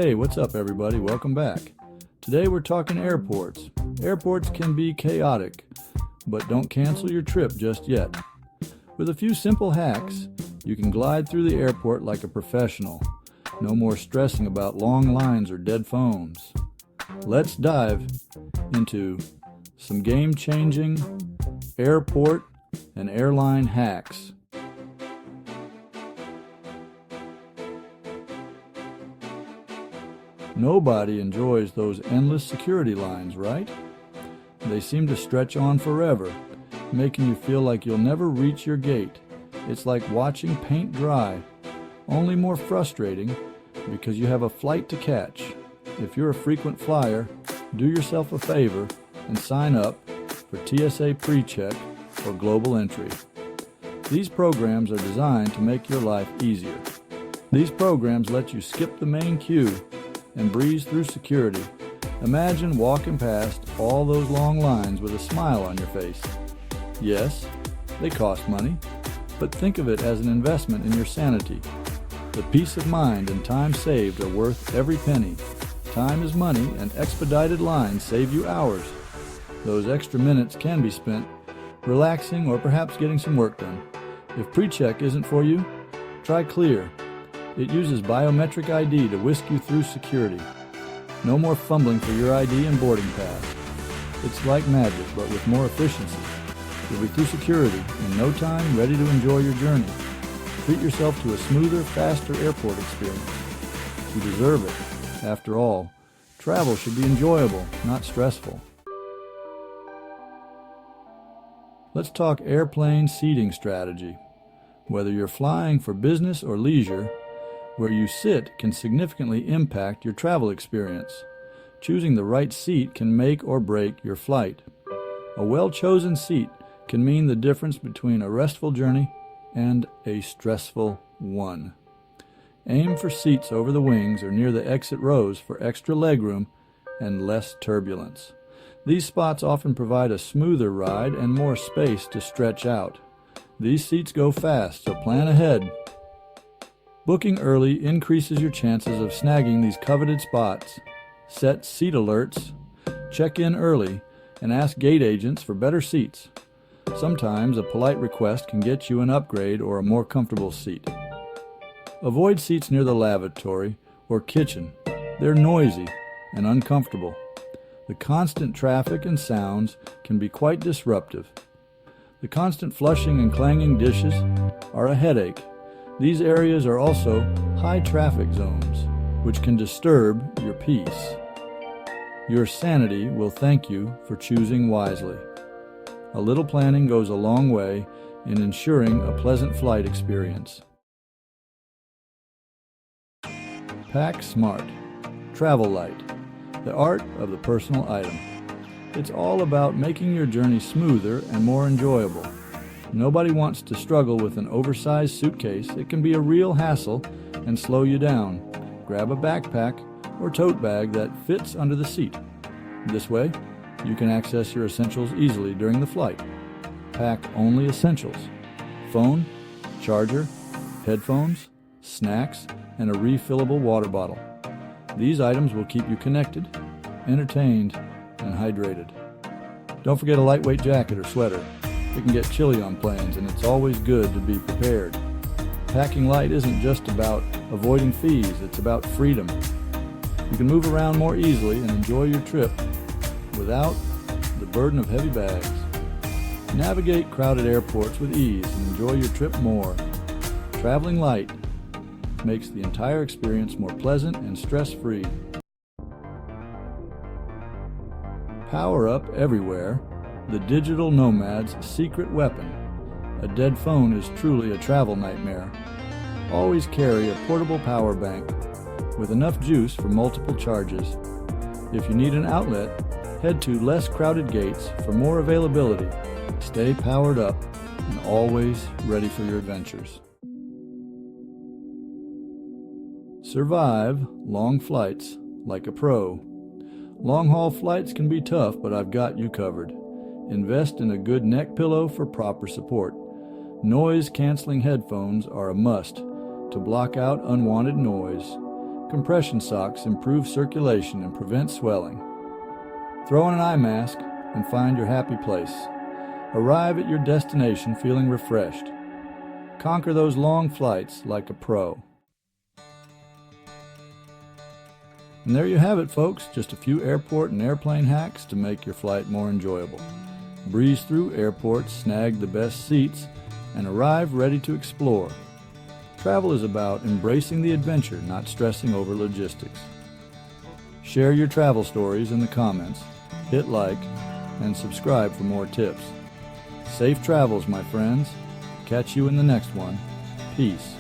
Hey, what's up everybody? Welcome back. Today we're talking airports. Airports can be chaotic, but don't cancel your trip just yet. With a few simple hacks, you can glide through the airport like a professional. No more stressing about long lines or dead phones. Let's dive into some game-changing airport and airline hacks. Nobody enjoys those endless security lines, right? They seem to stretch on forever, making you feel like you'll never reach your gate. It's like watching paint dry, only more frustrating because you have a flight to catch. If you're a frequent flyer, do yourself a favor and sign up for TSA PreCheck or Global Entry. These programs are designed to make your life easier. These programs let you skip the main queue and breeze through security. Imagine walking past all those long lines with a smile on your face. Yes, they cost money, but think of it as an investment in your sanity. The peace of mind and time saved are worth every penny. Time is money, and expedited lines save you hours. Those extra minutes can be spent relaxing or perhaps getting some work done. If PreCheck isn't for you, try Clear. It uses biometric ID to whisk you through security. No more fumbling for your ID and boarding pass. It's like magic, but with more efficiency. You'll be through security in no time, ready to enjoy your journey. Treat yourself to a smoother, faster airport experience. You deserve it. After all, travel should be enjoyable, not stressful. Let's talk airplane seating strategy. Whether you're flying for business or leisure, where you sit can significantly impact your travel experience. Choosing the right seat can make or break your flight. A well-chosen seat can mean the difference between a restful journey and a stressful one. Aim for seats over the wings or near the exit rows for extra legroom and less turbulence. These spots often provide a smoother ride and more space to stretch out. These seats go fast, so plan ahead. Booking early increases your chances of snagging these coveted spots. Set seat alerts, check in early, and ask gate agents for better seats. Sometimes a polite request can get you an upgrade or a more comfortable seat. Avoid seats near the lavatory or kitchen. They're noisy and uncomfortable. The constant traffic and sounds can be quite disruptive. The constant flushing and clanging dishes are a headache. These areas are also high traffic zones, which can disturb your peace. Your sanity will thank you for choosing wisely. A little planning goes a long way in ensuring a pleasant flight experience. Pack smart. Travel light. The art of the personal item. It's all about making your journey smoother and more enjoyable. Nobody wants to struggle with an oversized suitcase. It can be a real hassle and slow you down. Grab a backpack or tote bag that fits under the seat. This way, you can access your essentials easily during the flight. Pack only essentials: phone, charger, headphones, snacks, and a refillable water bottle. These items will keep you connected, entertained, and hydrated. Don't forget a lightweight jacket or sweater. It can get chilly on planes, and it's always good to be prepared. Packing light isn't just about avoiding fees, it's about freedom. You can move around more easily and enjoy your trip without the burden of heavy bags. Navigate crowded airports with ease and enjoy your trip more. Traveling light makes the entire experience more pleasant and stress-free. Power up everywhere. The digital nomad's secret weapon. A dead phone is truly a travel nightmare. Always carry a portable power bank with enough juice for multiple charges. If you need an outlet, head to less crowded gates for more availability. Stay powered up and always ready for your adventures. Survive long flights like a pro. Long-haul flights can be tough, but I've got you covered. Invest in a good neck pillow for proper support. Noise-canceling headphones are a must to block out unwanted noise. compression socks improve circulation and prevent swelling. Throw on an eye mask and find your happy place. Arrive at your destination feeling refreshed. Conquer those long flights like a pro. And there you have it, folks. Just a few airport and airplane hacks to make your flight more enjoyable. Breeze through airports, snag the best seats, and arrive ready to explore. Travel is about embracing the adventure, not stressing over logistics. Share your travel stories in the comments, hit like, and subscribe for more tips. Safe travels, my friends. Catch you in the next one. Peace.